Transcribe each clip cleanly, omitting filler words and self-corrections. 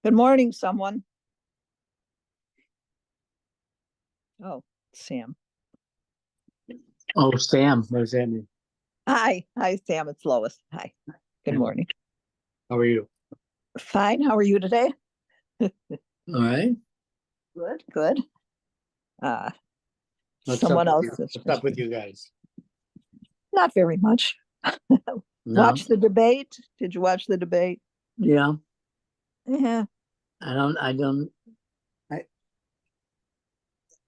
Good morning, someone. Oh, Sam. Oh, Sam, what does that mean? Hi, Sam. It's Lois. Hi. Good morning. How are you? Fine. How are you today? All right. Good. What's Someone up else. with you? What's up with you guys? Not very much. No. Watch the debate. Did you watch the debate? Yeah. Yeah.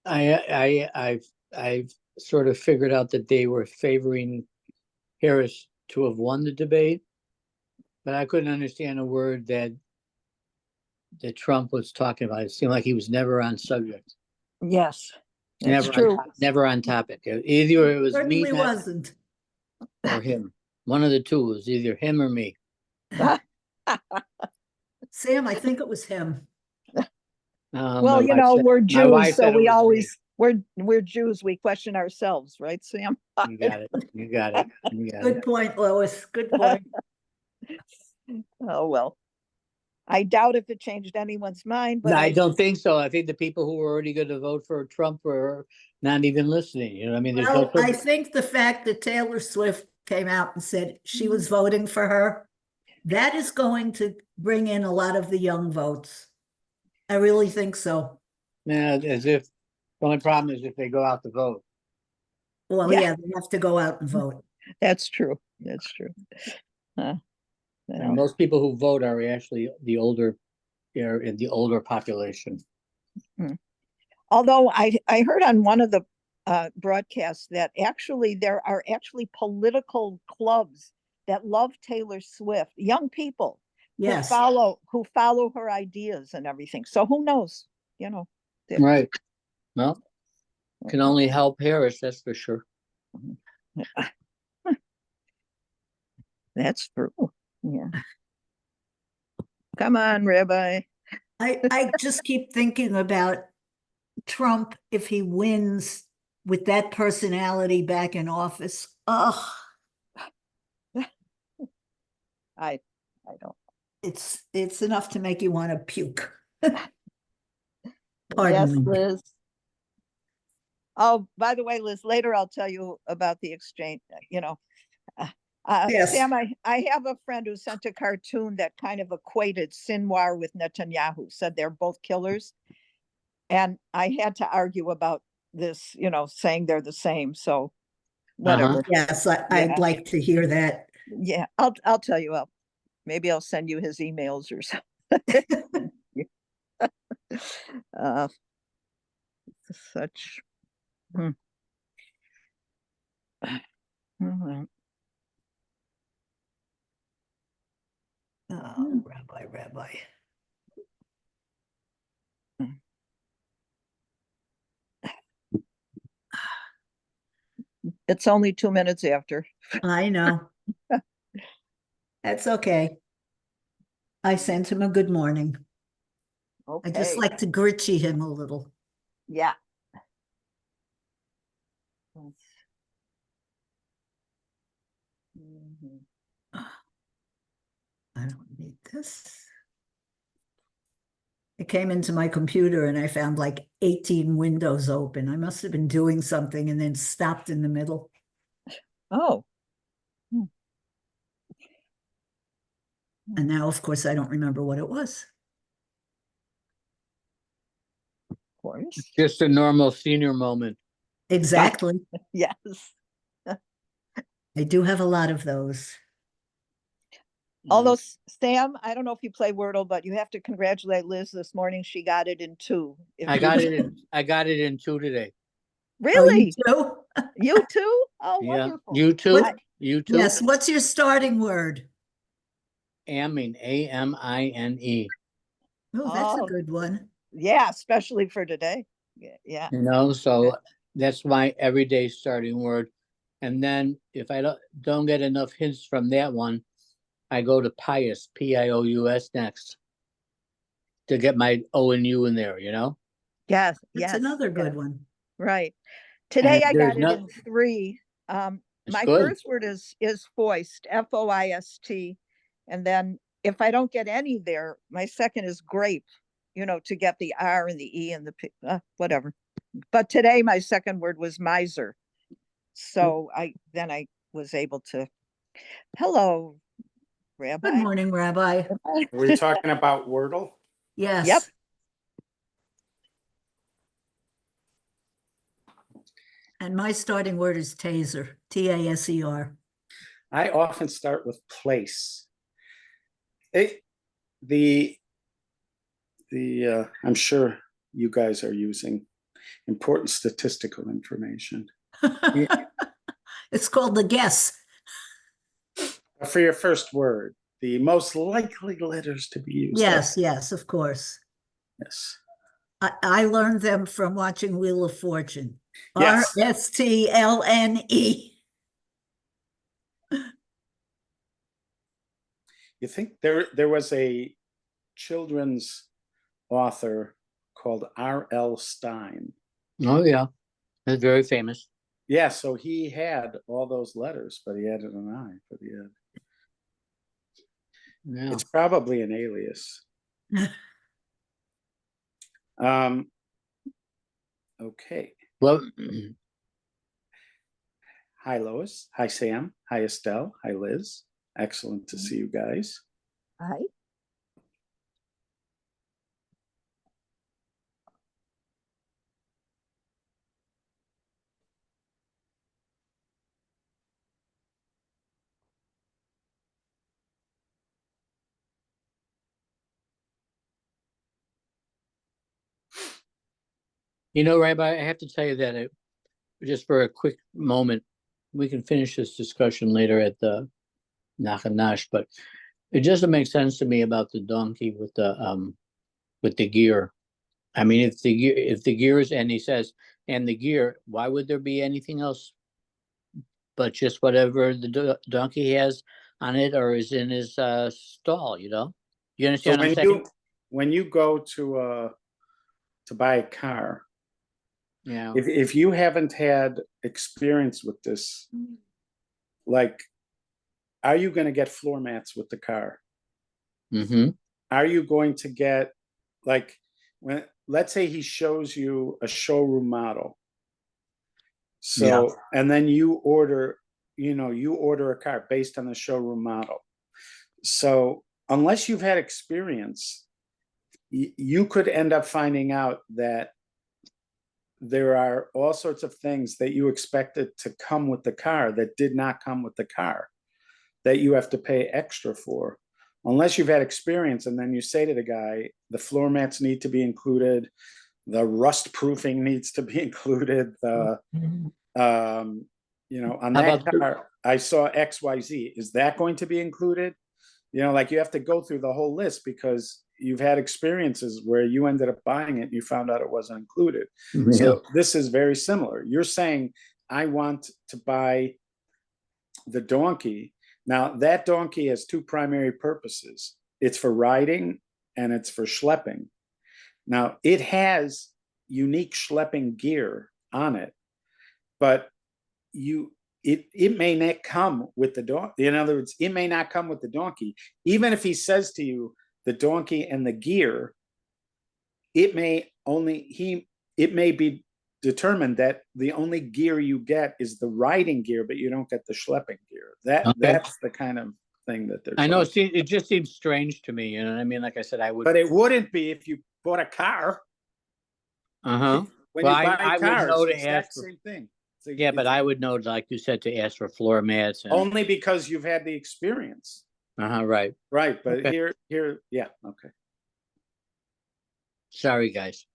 I've sort of figured out that they were favoring Harris to have won the debate, but I couldn't understand a word that Trump was talking about. It seemed like he was never on subject. Yes, that's true. Never on topic. Either it was me Certainly wasn't. or him. One of the two. It was either him or me. Sam, I think it was him. Well, we're my Jews, wife so said it we was always we're Jews. We question ourselves, right, Sam? me. You got it. Good point, Lois. Good point. Oh well. I doubt if it changed anyone's mind, but No, I don't think so. I think the people who were already going to vote for Trump were not even listening. You know, I mean, there's Well, I think the fact that Taylor Swift came out and said she was voting for her, that is going to bring in a lot of the young votes. I really think so. Yeah, as if the only problem is if they go out to vote. Well, yeah, they have to go out and vote. That's true. And most people who vote are actually the older population. Although I heard on one of the broadcasts that actually there are actually political clubs that love Taylor Swift, young people Yes. who follow her ideas and everything. So who knows? Right. Well, can only help Harris, that's for sure. That's true. Yeah. Come on, Rabbi. I just keep thinking about Trump if he wins with that personality back in office. Ugh. I don't. It's enough to make you want to puke. Yes, Liz. Oh, by the way, Liz, later I'll tell you about the exchange, Yes. Sam, I have a friend who sent a cartoon that kind of equated Sinwar with Netanyahu, said they're both killers. And I had to argue about this, saying they're the same. So whatever. Yes, I'd like to hear that. Yeah, I'll tell you. Maybe I'll send you his emails or something. Such. Oh, Rabbi. It's only 2 minutes after. I know. That's okay. I sent him a good morning. Okay. I just like to gritchy him a little. Yeah. I don't need this. I came into my computer and I found like 18 windows open. I must have been doing something and then stopped in the middle. Oh. And now, of course, I don't remember what it was. Of course. Just a normal senior moment. Exactly. Yes. I do have a lot of those. Although, Sam, I don't know if you play Wordle, but you have to congratulate Liz this morning. She got it in 2. I got it in 2 today. Really? Oh, You too? Oh, Yeah. wonderful. You too? You too? Yes. What's your starting word? Amine, AMINE. Oh, that's a good one. Yeah, especially for today. Yeah. So that's my everyday starting word. And then if I don't get enough hints from that one, I go to pious, PIOUS next to get my O and U in there, Yes. That's another good one. Right. Today I got it there's in 3. My good. first word is foist, FOIST. And then if I don't get any there, my second is grape, to get the R and the E and the P, whatever. But today my second word was miser. So I was able to, hello, Good Rabbi. morning, Rabbi. We're talking about Wordle. Yes. Yep. And my starting word is taser, T-A-S-E-R. I often start with place. I'm sure you guys are using important statistical information. It's called the guess. For your first word, the most likely letters to be used. Yes, of course. Yes. I learned them from watching Wheel of Fortune. Yes. R-S-T-L-N-E. You think there was a children's author called R.L. Stein. Oh, yeah. That's very famous. Yeah, so he had all those letters, but he added an I for the end. Yeah. It's probably an alias. Okay. Well, Hi, Lois. Hi, Sam. Hi, Estelle. Hi, Liz. Excellent to see you guys. Hi. Rabbi, I have to tell you that just for a quick moment, we can finish this discussion later at the Nachanash, but it doesn't make sense to me about the donkey with the gear. I mean, if the gears, and he says, and the gear, why would there be anything else but just whatever the donkey has on it or is in his stall? You So understand what I'm saying? when you go to buy a car, Yeah. if you haven't had experience with this, like, are you going to get floor mats with the car? Mm-hmm. Are you going to get, like, let's say he shows you a showroom model. So, and then you order a car based on the showroom model. So unless you've had experience, you could end up finding out that there are all sorts of things that you expected to come with the car that did not come with the car, that you have to pay extra for. Unless you've had experience, and then you say to the guy, the floor mats need to be included, the rust proofing needs to be included, on that car, I saw XYZ. Is that going to be included? Like, you have to go through the whole list because you've had experiences where you ended up buying it and you found out it wasn't included. Yeah. So this is very similar. You're saying, I want to buy the donkey. Now, that donkey has two primary purposes. It's for riding and it's for schlepping. Now, it has unique schlepping gear on it, but it may not come with the donkey. In other words, it may not come with the donkey. Even if he says to you, the donkey and the gear, it may be determined that the only gear you get is the riding gear, but you don't get the schlepping gear. That's the kind of thing that they're. I know. It just seems strange to me. You know what I mean? Like I said, I would. But it wouldn't be if you bought a car. Uh-huh. When Well, you buy I cars, would know to it's the ask exact for, same thing. yeah, but I would know, like you said, to ask for floor mats. And, only because you've had the experience. right. Right, but Okay. here, yeah, okay. Sorry, guys.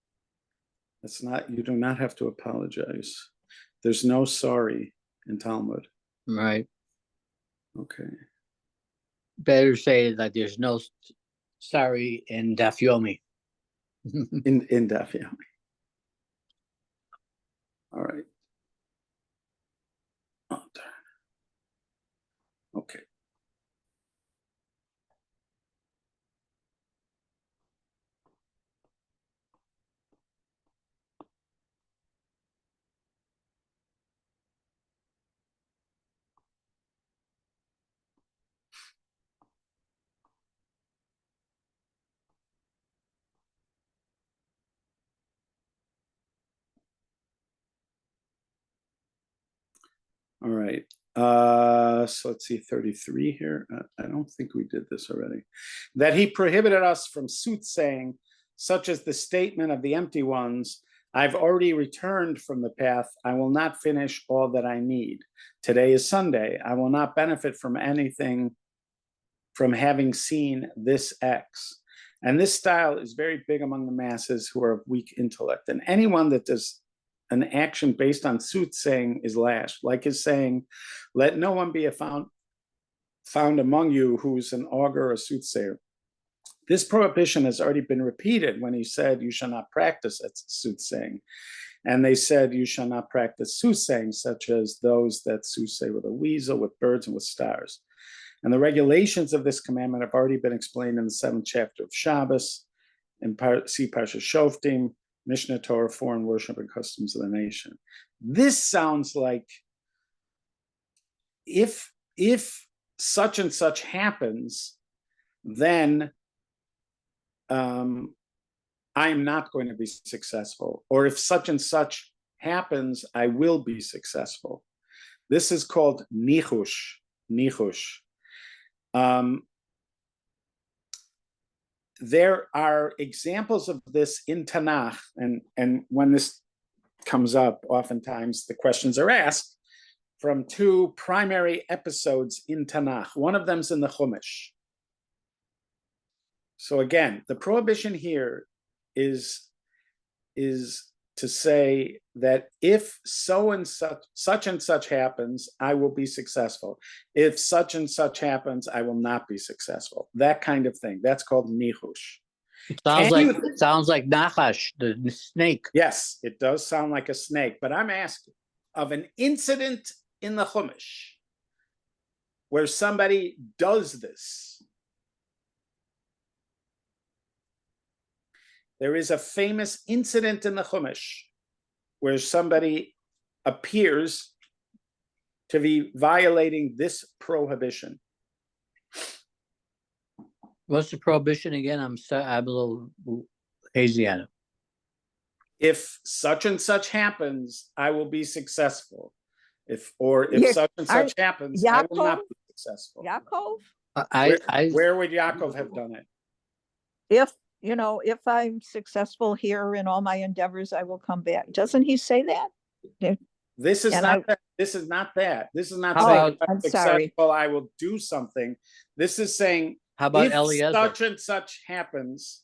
It's not. You do not have to apologize. There's no sorry in Talmud. Right. Okay. Better say that there's no sorry in Daf Yomi. In Daf Yomi. All right. Oh, darn. Okay. All right. So let's see, 33 here. I don't think we did this already. That he prohibited us from soothsaying, such as the statement of the empty ones, I've already returned from the path. I will not finish all that I need. Today is Sunday. I will not benefit from anything from having seen this X. And this style is very big among the masses who are of weak intellect. And anyone that does an action based on soothsaying is lashed, like his saying, let no one be found among you who's an augur or a soothsayer. This prohibition has already been repeated when he said, you shall not practice soothsaying. And they said, you shall not practice soothsaying, such as those that soothsay with a weasel, with birds, and with stars. And the regulations of this commandment have already been explained in the 7th chapter of Shabbos, in see Parsha Shoftim, Mishnah Torah, foreign worship and customs of the nation. This sounds like if such and such happens, then I'm not going to be successful. Or if such and such happens, I will be successful. This is called nichush. There are examples of this in Tanakh, and when this comes up, oftentimes the questions are asked from two primary episodes in Tanakh. One of them's in the Chumash. So again, the prohibition here is to say that if so and such and such happens, I will be successful. If such and such happens, I will not be successful. That kind of thing. That's called nichush. It sounds like Nachash, the snake. Yes, it does sound like a snake, but I'm asking of an incident in the Chumash where somebody does this. There is a famous incident in the Chumash where somebody appears to be violating this prohibition. What's the prohibition again? I'm a little hazy on it. If such and such happens, I will be successful. If such and such happens, I will not be successful. Yaakov? Where would Yaakov have done it? If I'm successful here in all my endeavors, I will come back. Doesn't he say that? This is not that. This is not saying if I'm successful, I will do something. This is saying, how about if Eliezer? Such and such happens,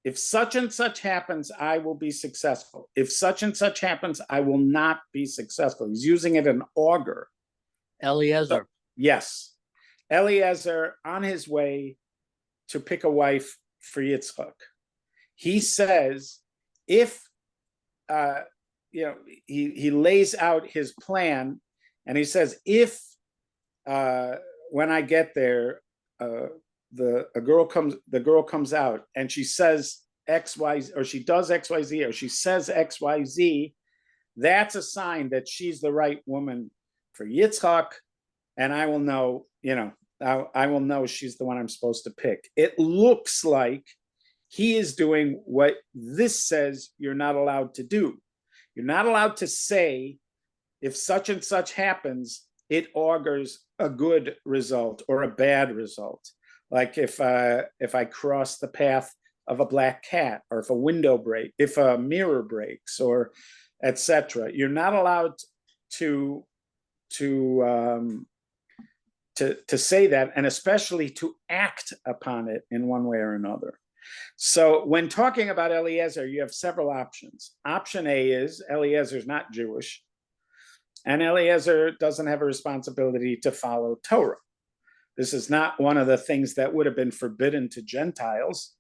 if such and such happens, I will be successful. If such and such happens, I will not be successful. He's using it in augur. Eliezer. So, yes. Eliezer on his way to pick a wife for Yitzchak. He says, if he lays out his plan, and he says, if when I get there, the girl comes out and she says X, Y, or she does X, Y, Z, or she says X, Y, Z, that's a sign that she's the right woman for Yitzchak, and I will know, I will know she's the one I'm supposed to pick. It looks like he is doing what this says you're not allowed to do. You're not allowed to say, if such and such happens, it augurs a good result or a bad result. Like if I cross the path of a black cat, or if a mirror breaks, or etc. You're not allowed to say that, and especially to act upon it in one way or another. So when talking about Eliezer, you have several options. Option A is Eliezer's not Jewish, and Eliezer doesn't have a responsibility to follow Torah. This is not one of the things that would have been forbidden to Gentiles.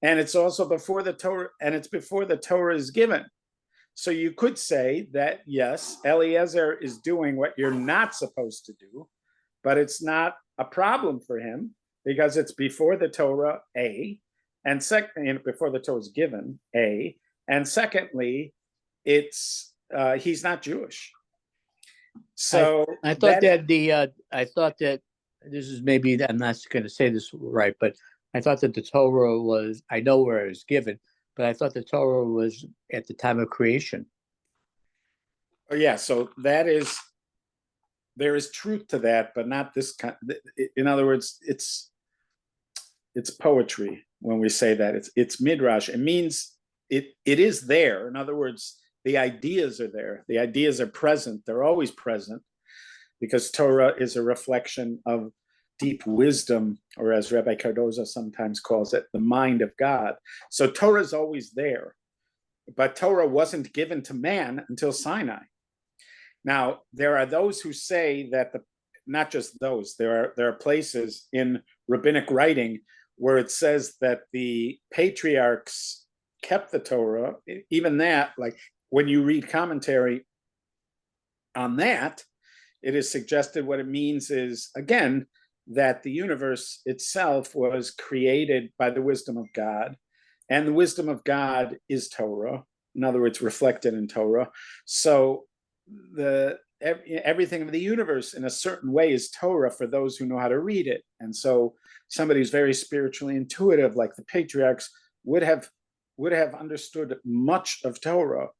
And it's also before the Torah, and it's before the Torah is given. So you could say that, yes, Eliezer is doing what you're not supposed to do, but it's not a problem for him because it's before the Torah, A, and second, before the Torah is given, A, and secondly, it's he's not Jewish. So I thought that this is, maybe I'm not going to say this right, but I thought that the Torah was, I know where it was given, but I thought the Torah was at the time of creation. Oh yeah, so that is there is truth to that, but not this kind. In other words, it's poetry when we say that. It's midrash. It means it is there. In other words, the ideas are there. The ideas are present. They're always present, because Torah is a reflection of deep wisdom, or as Rabbi Cardoza sometimes calls it, the mind of God. So Torah is always there, but Torah wasn't given to man until Sinai. Now, there are those who say that not just those, there are places in rabbinic writing where it says that the patriarchs kept the Torah. Even that, like when you read commentary on that, it is suggested what it means is, again, that the universe itself was created by the wisdom of God, and the wisdom of God is Torah. In other words, reflected in Torah. So everything of the universe in a certain way is Torah for those who know how to read it. And so somebody who's very spiritually intuitive, like the patriarchs, would have understood much of Torah,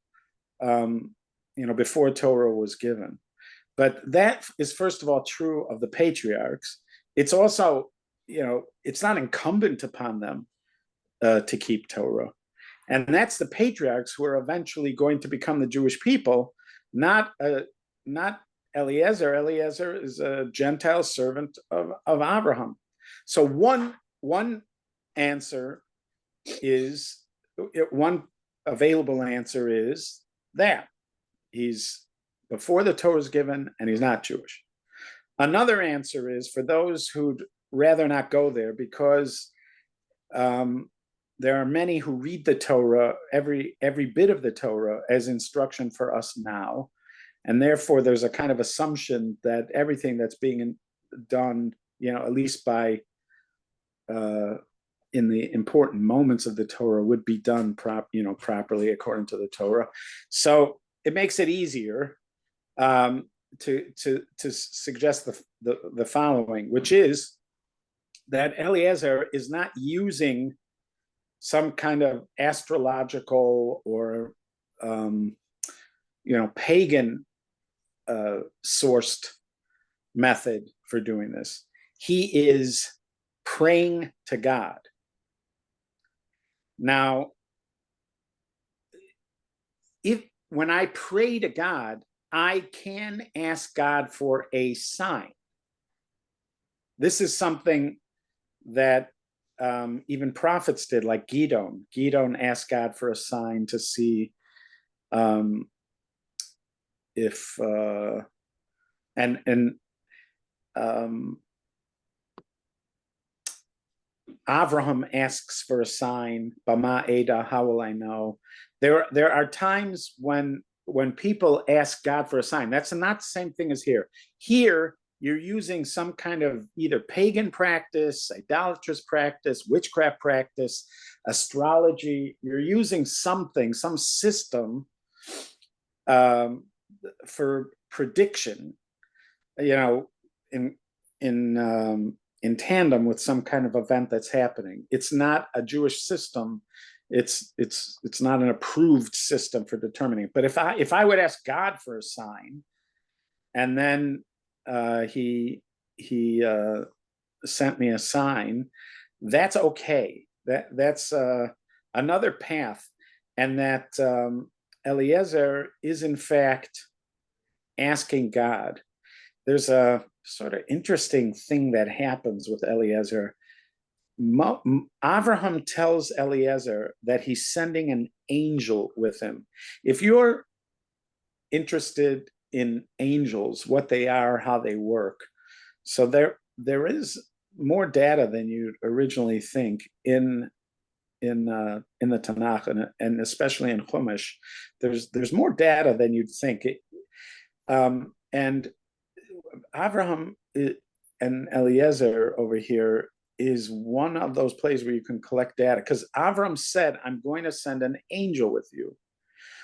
before Torah was given. But that is, first of all, true of the patriarchs. It's also, it's not incumbent upon them to keep Torah. And that's the patriarchs who are eventually going to become the Jewish people, not Eliezer. Eliezer is a Gentile servant of Abraham. So one answer is, one available answer is that he's before the Torah is given and he's not Jewish. Another answer is for those who'd rather not go there, because there are many who read the Torah, every bit of the Torah, as instruction for us now. And therefore, there's a kind of assumption that everything that's being done, at least by in the important moments of the Torah, would be done properly according to the Torah. So it makes it easier to suggest the following, which is that Eliezer is not using some kind of astrological or pagan sourced method for doing this. He is praying to God. Now, when I pray to God, I can ask God for a sign. This is something that even prophets did, like Gideon. Gideon asked God for a sign to see if Avraham asks for a sign. Bama Eda, how will I know? There are times when people ask God for a sign. That's not the same thing as here. Here, you're using some kind of either pagan practice, idolatrous practice, witchcraft practice, astrology. You're using something, some system for prediction, in tandem with some kind of event that's happening. It's not a Jewish system. It's not an approved system for determining it. But if I would ask God for a sign, and then he sent me a sign, that's okay. That's another path, and that Eliezer is in fact asking God. There's a sort of interesting thing that happens with Eliezer. Avraham tells Eliezer that he's sending an angel with him. If you're interested in angels, what they are, how they work, so there is more data than you'd originally think in the Tanakh, and especially in Chumash. There's more data than you'd think. And Avraham and Eliezer over here is one of those places where you can collect data, because Avraham said, I'm going to send an angel with you.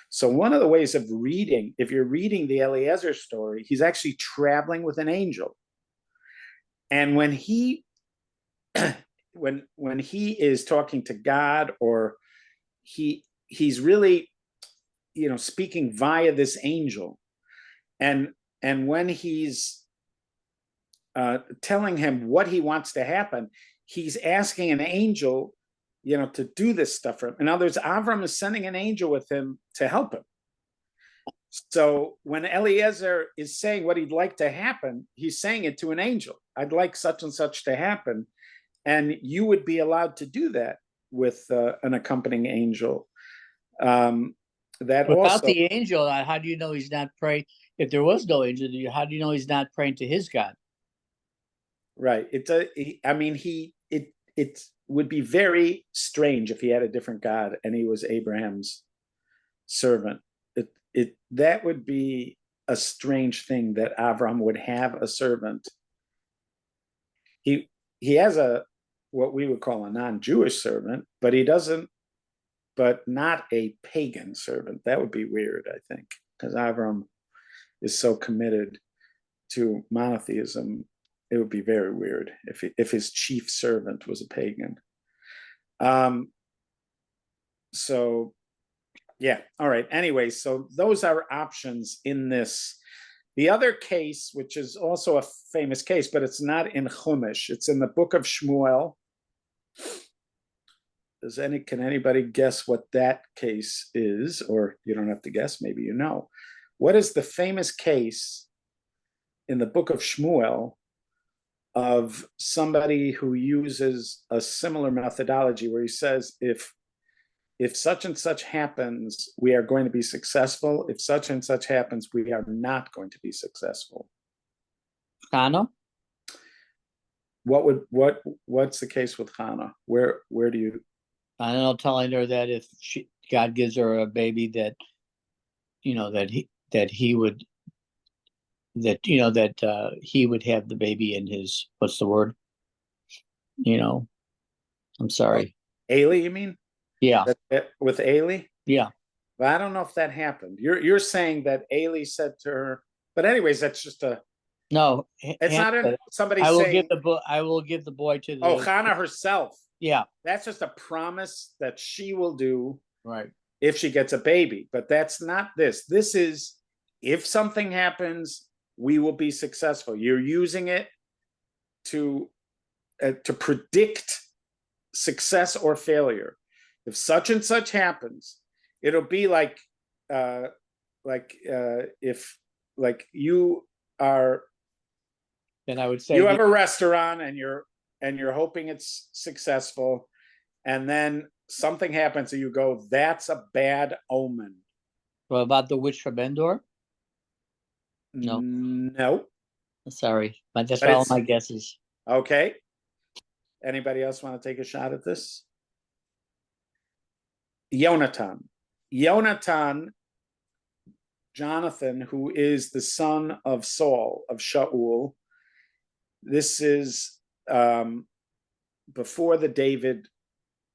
So one of the ways of reading, if you're reading the Eliezer story, he's actually traveling with an angel. And when he when he is talking to God, or he's really speaking via this angel, and when he's telling him what he wants to happen. He's asking an angel, to do this stuff for him. In other words, Avram is sending an angel with him to help him. So when Eliezer is saying what he'd like to happen, he's saying it to an angel. I'd like such and such to happen. And you would be allowed to do that with an accompanying angel. That Without also, the angel, how do you know he's not praying? If there was no angel, how do you know he's not praying to his God? right. It would be very strange if he had a different God and he was Abraham's servant. That would be a strange thing, that Avram would have a servant. He has what we would call a non-Jewish servant, but not a pagan servant. That would be weird, I think, because Avram is so committed to monotheism. It would be very weird if his chief servant was a pagan. So yeah, all right. Anyway, so those are options in this. The other case, which is also a famous case, but it's not in Chumash, it's in the book of Shmuel. Can anybody guess what that case is? Or you don't have to guess, maybe you know. What is the famous case in the book of Shmuel of somebody who uses a similar methodology where he says, if such and such happens, we are going to be successful. If such and such happens, we are not going to be successful. Chana? What's the case with Chana? Where do you? I don't know, telling her that if God gives her a baby, that he would have the baby in his, what's the word? I'm sorry. Eli, you mean? Yeah. With Eli? Yeah. But I don't know if that happened. You're saying that Eli said to her, but anyways, that's just no. It's not somebody I will saying. I will give the boy to the. Oh, Chana herself. Yeah. That's just a promise that she will do. Right. If she gets a baby, but that's not this. This is, if something happens, we will be successful. You're using it to predict success or failure. If such and such happens, it'll be if you are. Then I would say you have a restaurant and you're hoping it's successful, and then something happens and you go, that's a bad omen. What about the witch from Endor? No. No. Sorry, but that's all my guesses. Okay. Anybody else want to take a shot at this? Jonathan, Jonathan, who is the son of Saul, of Shaul. This is before the David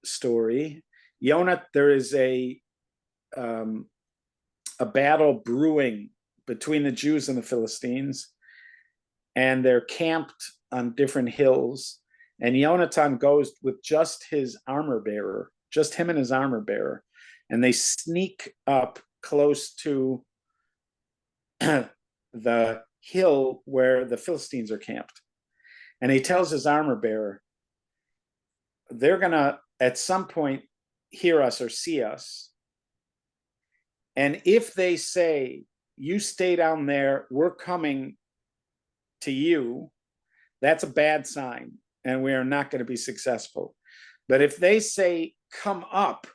story. There is a battle brewing between the Jews and the Philistines, and they're camped on different hills. And Jonathan goes with just his armor bearer, just him and his armor bearer, and they sneak up close to the hill where the Philistines are camped. And he tells his armor bearer, they're gonna at some point hear us or see us. And if they say, you stay down there, we're coming to you, that's a bad sign, and we are not going to be successful. But if they say, come up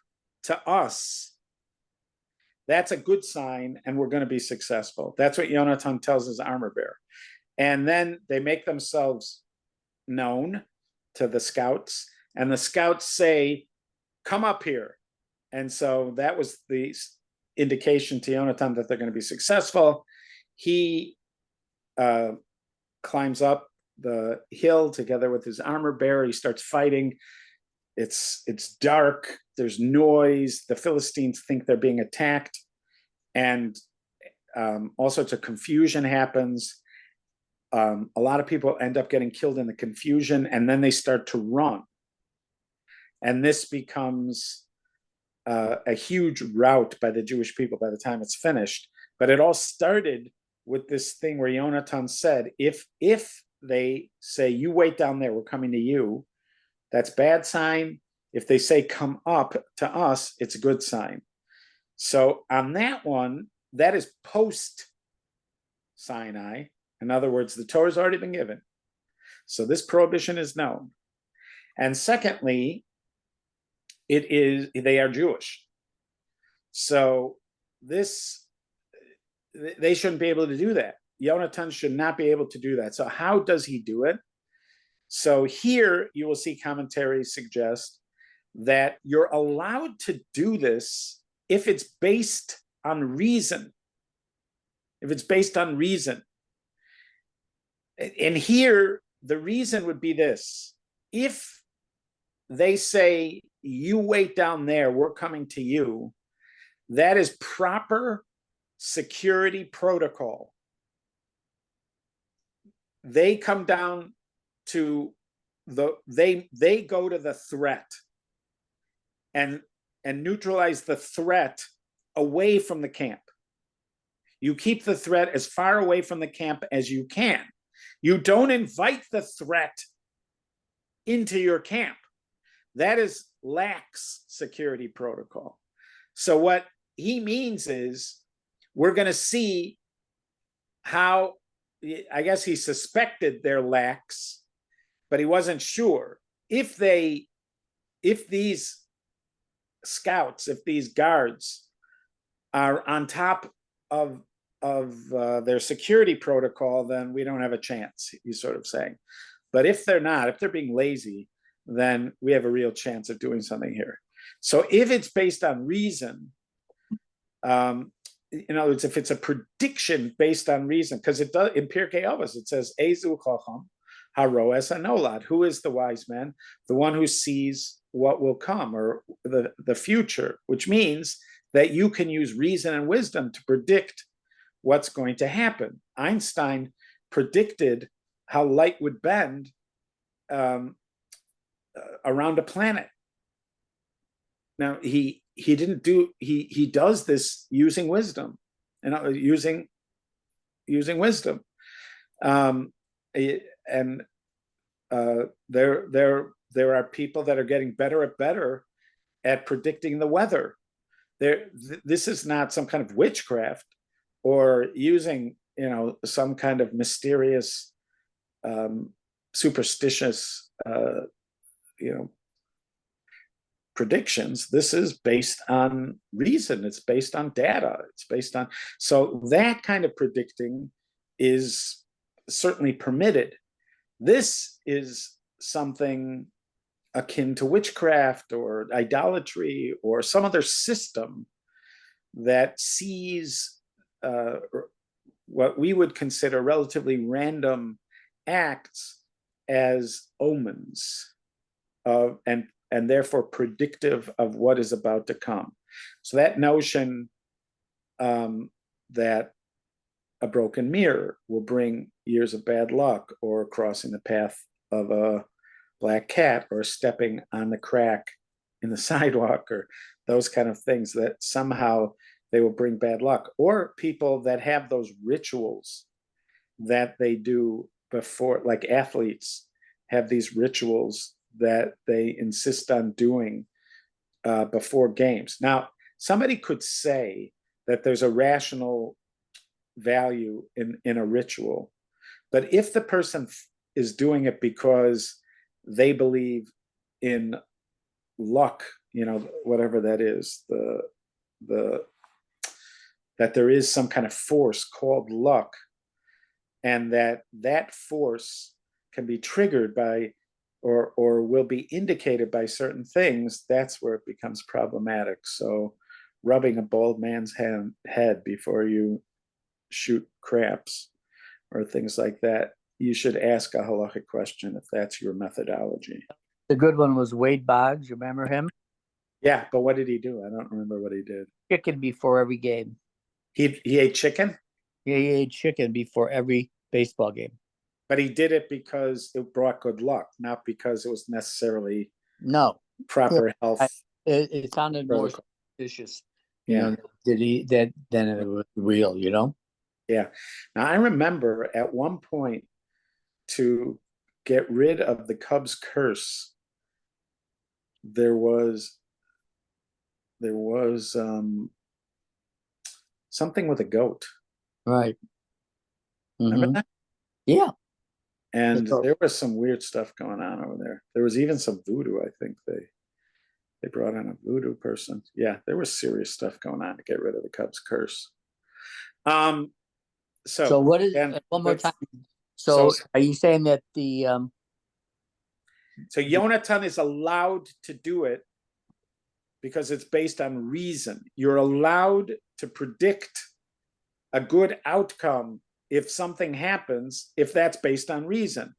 to us, that's a good sign, and we're going to be successful. That's what Jonathan tells his armor bearer. And then they make themselves known to the scouts, and the scouts say, come up here. And so that was the indication to Jonathan that they're going to be successful. He climbs up the hill together with his armor bearer. He starts fighting. It's dark. There's noise. The Philistines think they're being attacked, and all sorts of confusion happens. A lot of people end up getting killed in the confusion, and then they start to run. And this becomes a huge rout by the Jewish people by the time it's finished. But it all started with this thing where Jonathan said, if they say, you wait down there, we're coming to you, that's bad sign. If they say come up to us, it's a good sign. So on that one, that is post Sinai. In other words, the Torah's already been given. So this prohibition is known. And secondly, they are Jewish. So they shouldn't be able to do that. Yonatan should not be able to do that. So how does he do it? So here you will see commentaries suggest that you're allowed to do this if it's based on reason. If it's based on reason. And here the reason would be this. If they say, you wait down there, we're coming to you, that is proper security protocol. They come down to they go to the threat and neutralize the threat away from the camp. You keep the threat as far away from the camp as you can. You don't invite the threat into your camp. That is lax security protocol. So what he means is we're going to see how, I guess he suspected they're lax, but he wasn't sure. If these scouts, if these guards are on top of their security protocol, then we don't have a chance, he's sort of saying. But if they're not, if they're being lazy, then we have a real chance of doing something here. So if it's based on reason, in other words, if it's a prediction based on reason, because it does in Pirkei Avos, it says, Ezu Chacham Haroes Anolad, who is the wise man? The one who sees what will come, or the future, which means that you can use reason and wisdom to predict what's going to happen. Einstein predicted how light would bend around a planet. Now he does this using wisdom, and using wisdom. There are people that are getting better at predicting the weather. This is not some kind of witchcraft or using some kind of mysterious, superstitious predictions. This is based on reason. It's based on data. It's based on, so that kind of predicting is certainly permitted. This is something akin to witchcraft or idolatry or some other system that sees what we would consider relatively random acts as omens and therefore predictive of what is about to come. So that notion that a broken mirror will bring years of bad luck, or crossing the path of a black cat, or stepping on the crack in the sidewalk, or those kind of things, that somehow they will bring bad luck. Or people that have those rituals that they do before, like athletes have these rituals that they insist on doing before games. Now, somebody could say that there's a rational value in a ritual, but if the person is doing it because they believe in luck, whatever that is, that there is some kind of force called luck, and that force can be triggered by or will be indicated by certain things, that's where it becomes problematic. So rubbing a bald man's head before you shoot craps or things like that, you should ask a halachic question if that's your methodology. The good one was Wade Boggs. You remember him? Yeah, but what did he do? I don't remember what he did. Chicken before every game. He ate chicken? Yeah, he ate chicken before every baseball game. But he did it because it brought good luck, not because it was necessarily proper health. It sounded protocol. more suspicious. Yeah. Than it was real, Yeah. Now I remember at one point to get rid of the Cubs curse, there was something with a goat. Right. Remember Mhm. that? Yeah. And So- there was some weird stuff going on over there. There was even some voodoo. I think they brought in a voodoo person. Yeah, there was serious stuff going on to get rid of the Cubs curse. So what is, and one more but- time? So so- are you saying that the, So Yonatan is allowed to do it because it's based on reason. You're allowed to predict a good outcome if something happens, if that's based on reason.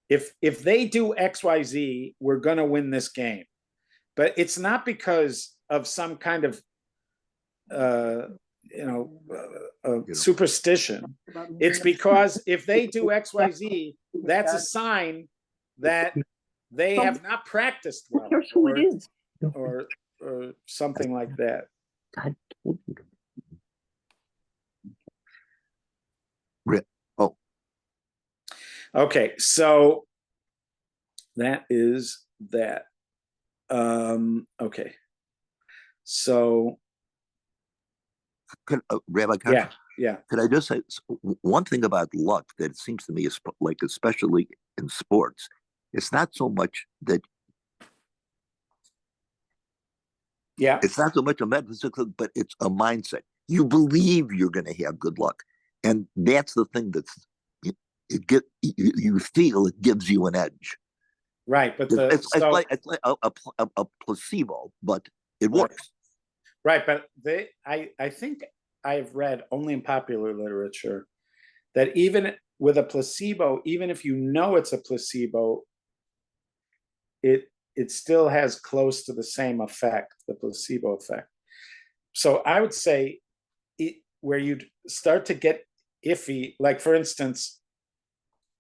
If they do XYZ, we're going to win this game. But it's not because of some kind of superstition. It's because if they do XYZ, that's a sign that they have not practiced well, Here's who it is. or something like that. I told you. Oh, Okay, so that is that. Okay, so Rabbi, yeah. could I just say one thing about luck that it seems to me is like, especially in sports, it's not so much that Yeah, it's not so much a metaphysical, but it's a mindset. You believe you're going to have good luck, and that's the thing that's you feel it gives you an edge. right. But It's like a placebo, but it works. right, but I think I've read only in popular literature that even with a placebo, even if you know it's a placebo, it still has close to the same effect, the placebo effect. So I would say where you'd start to get iffy, like for instance,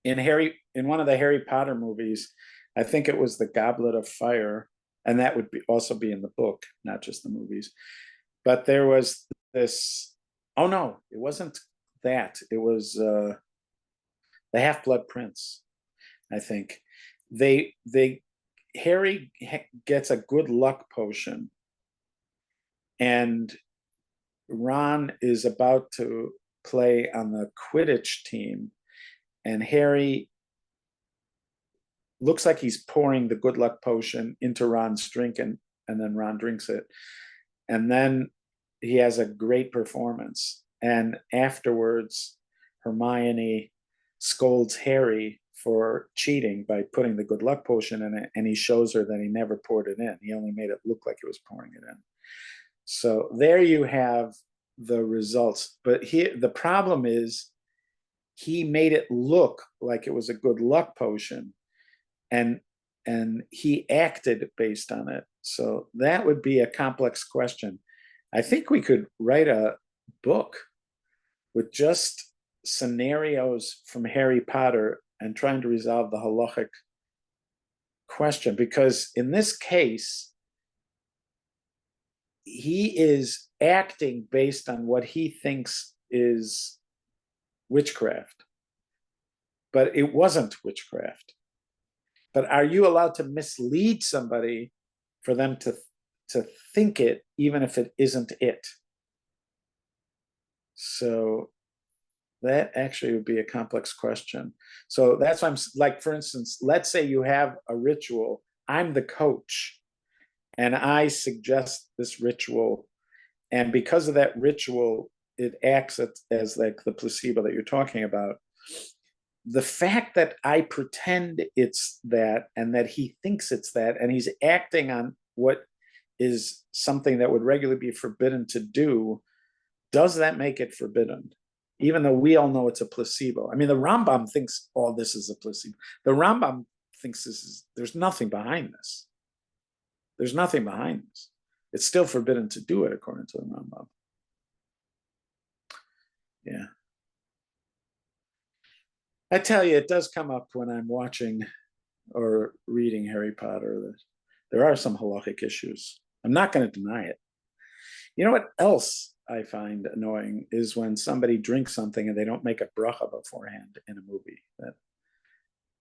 in one of the Harry Potter movies, I think it was the Goblet of Fire, and that would also be in the book, not just the movies. But there was this. Oh no, it wasn't that. It was the Half-Blood Prince. I think Harry gets a good luck potion, and Ron is about to play on the Quidditch team, and Harry looks like he's pouring the good luck potion into Ron's drink, and then Ron drinks it. And then he has a great performance. And afterwards, Hermione scolds Harry for cheating by putting the good luck potion in it, and he shows her that he never poured it in. He only made it look like he was pouring it in. So there you have the results. But here, the problem is he made it look like it was a good luck potion, and he acted based on it. So that would be a complex question. I think we could write a book with just scenarios from Harry Potter and trying to resolve the halachic question, because in this case, he is acting based on what he thinks is witchcraft, but it wasn't witchcraft. But are you allowed to mislead somebody for them to think it, even if it isn't it? So that actually would be a complex question. So that's why I'm like, for instance, let's say you have a ritual. I'm the coach, and I suggest this ritual, and because of that ritual, it acts as like the placebo that you're talking about. The fact that I pretend it's that, and that he thinks it's that, and he's acting on what is something that would regularly be forbidden to do, does that make it forbidden? Even though we all know it's a placebo. I mean, the Rambam thinks all this is a placebo. The Rambam thinks there's nothing behind this. There's nothing behind this. It's still forbidden to do it, according to the Rambam. Yeah. I tell you, it does come up when I'm watching or reading Harry Potter. There are some halachic issues. I'm not going to deny it. You know what else I find annoying is when somebody drinks something and they don't make a bracha beforehand in a movie.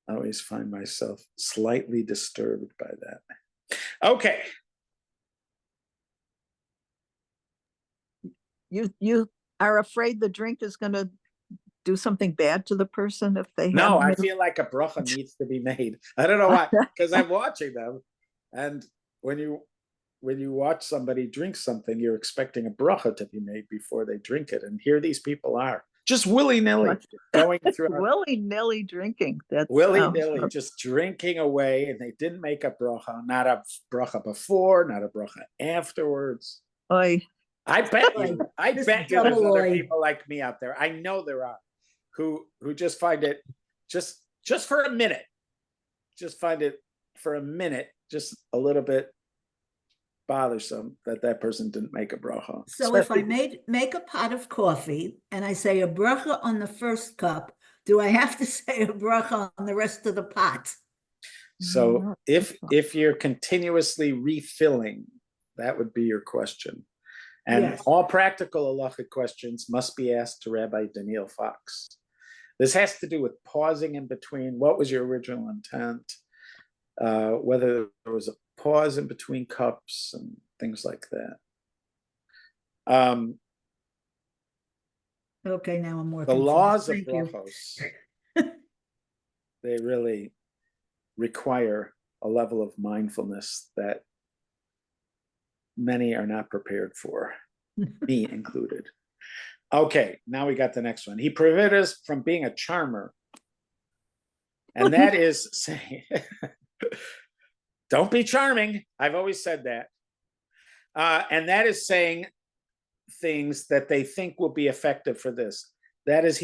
I always find myself slightly disturbed by that. Okay. You are afraid the drink is going to do something bad to the person if they No, I have feel like a bracha needs to be made. I don't know why, because I'm watching them, and when you watch somebody drink something, you're expecting a bracha to be made before they drink it, and here these people are just willy-nilly going through willy-nilly drinking. That's willy-nilly, just drinking away, and they didn't make a bracha, not a bracha before, not a bracha afterwards. Oy. I bet you This there's other double-oy. people like me out there. I know there are who just find it just for a minute, just find it for a minute, just a little bit bothersome that person didn't make a bracha. So if I make a pot of coffee and I say a bracha on the first cup, do I have to say a bracha on the rest of the pot? So if you're continuously refilling, that would be your question. And Yes. all practical halachic questions must be asked to Rabbi Daniel Fox. This has to do with pausing in between. What was your original intent? Whether there was a pause in between cups and things like that. Okay, now I'm more The confused. laws of Thank you. brachos, they really require a level of mindfulness that many are not prepared for, me included. Okay, now we got the next one. He prohibited us from being a charmer. And that is saying, don't be charming. I've always said that. And that is saying things that they think will be effective for this. That is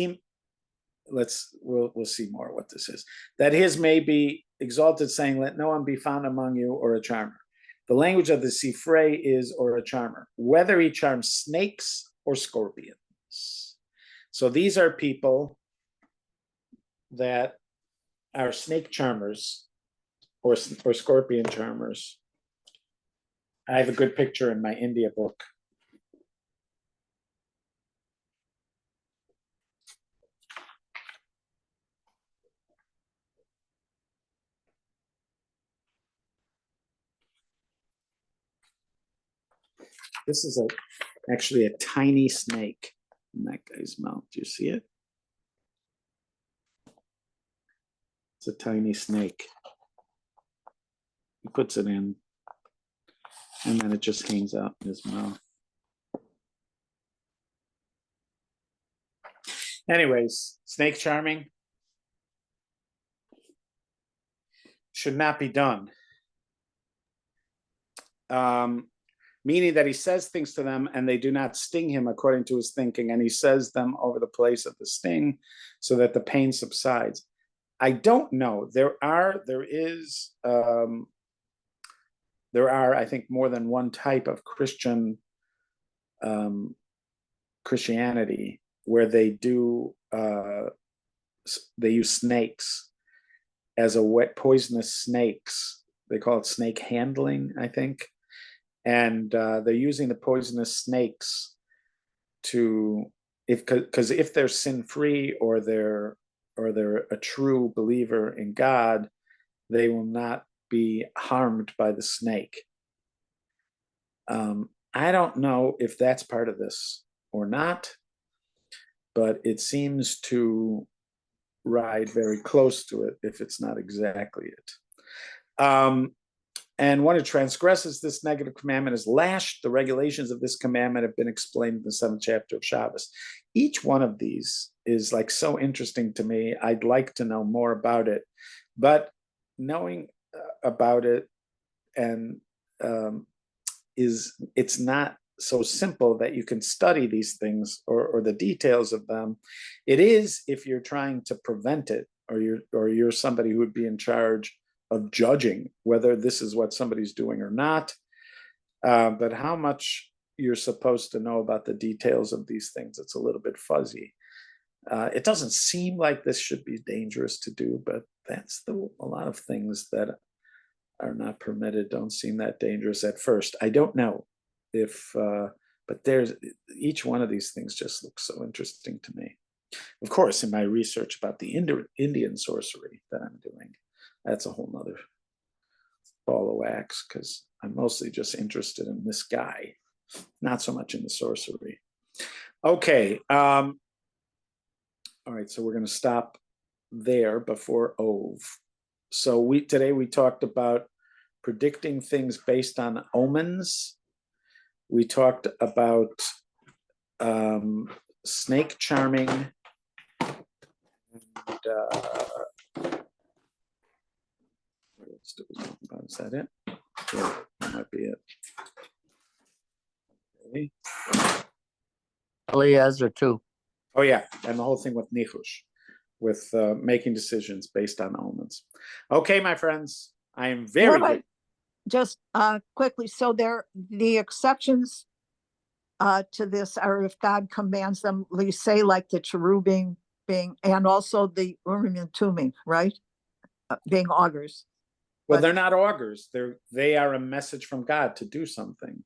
we'll see more what this is. That his may be exalted, saying, let no one be found among you, or a charmer. The language of the Sifrei is, or a charmer, whether he charms snakes or scorpions. So these are people that are snake charmers or scorpion charmers. I have a good picture in my India book. This is actually a tiny snake in that guy's mouth. Do you see it? It's a tiny snake. He puts it in, and then it just hangs out in his mouth. Anyways, snake charming should not be done. Meaning that he says things to them and they do not sting him according to his thinking, and he says them over the place of the sting so that the pain subsides. I don't know. There are, I think, more than one type of Christianity where they use snakes as a wet poisonous snakes. They call it snake handling, I think. And they're using the poisonous snakes because if they're sin-free or they're a true believer in God, they will not be harmed by the snake. I don't know if that's part of this or not, but it seems to ride very close to it if it's not exactly it. And one who transgresses this negative commandment is lashed. The regulations of this commandment have been explained in the 7th chapter of Shabbos. Each one of these is like so interesting to me. I'd like to know more about it, but knowing about it and it's not so simple that you can study these things or the details of them. It is if you're trying to prevent it, or you're somebody who would be in charge of judging whether this is what somebody's doing or not. But how much you're supposed to know about the details of these things, it's a little bit fuzzy. It doesn't seem like this should be dangerous to do, but that's a lot of things that are not permitted don't seem that dangerous at first. I don't know if, but each one of these things just looks so interesting to me. Of course, in my research about the Indian sorcery that I'm doing, that's a whole nother ball of wax, because I'm mostly just interested in this guy, not so much in the sorcery. Okay. All right, so we're going to stop there before Ov. So today we talked about predicting things based on omens. We talked about snake charming. And, what else did we talk about? Is that it? Yeah, that might be it. Okay. Eliezer too. Oh yeah, and the whole thing with Nichush, with making decisions based on omens. Okay, my friends, I am very Wait, good. just quickly, so the exceptions to this are if God commands them, say like the cherubim being, and also the Urim and Tumim, right? Being augurs. Well, but- they're not augurs. They are a message from God to do something.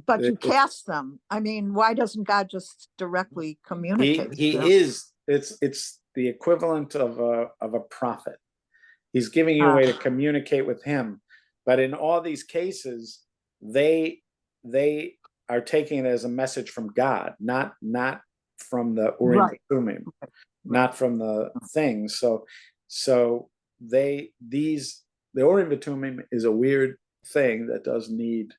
But you It- cast them. I mean, why doesn't God just directly communicate? He them? is. It's the equivalent of a prophet. He's giving you a way to communicate with him. But in all these cases, they are taking it as a message from God, not from the Urim Right. and Thummim, not from the things. So the Urim and Thummim is a weird thing that does need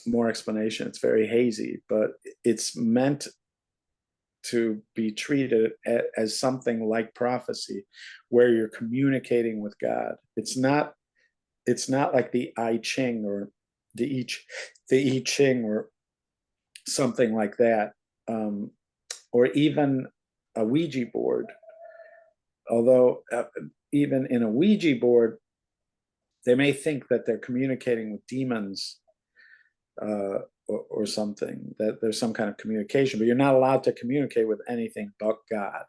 more explanation. It's very hazy, but it's meant to be treated as something like prophecy, where you're communicating with God. It's not like the I Ching or the I Ching or something like that, or even a Ouija board. Although even in a Ouija board, they may think that they're communicating with demons or something, that there's some kind of communication, but you're not allowed to communicate with anything but God.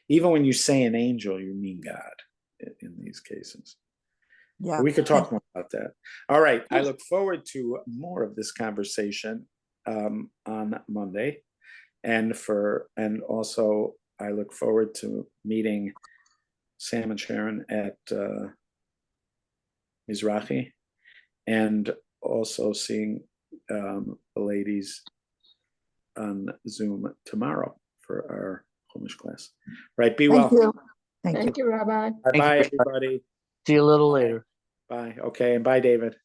Even when you say an angel, you mean God in these cases. Yeah. But we could talk more about that. All right. I look forward to more of this conversation on Monday. And also I look forward to meeting Sam and Sharon at Mizrahi, and also seeing the ladies on Zoom tomorrow for our Chumash class. Right. Be well. Thank you. Thank you. Thank you, Rabbi. Bye, everybody. See you a little later. Bye. Okay. And bye, David.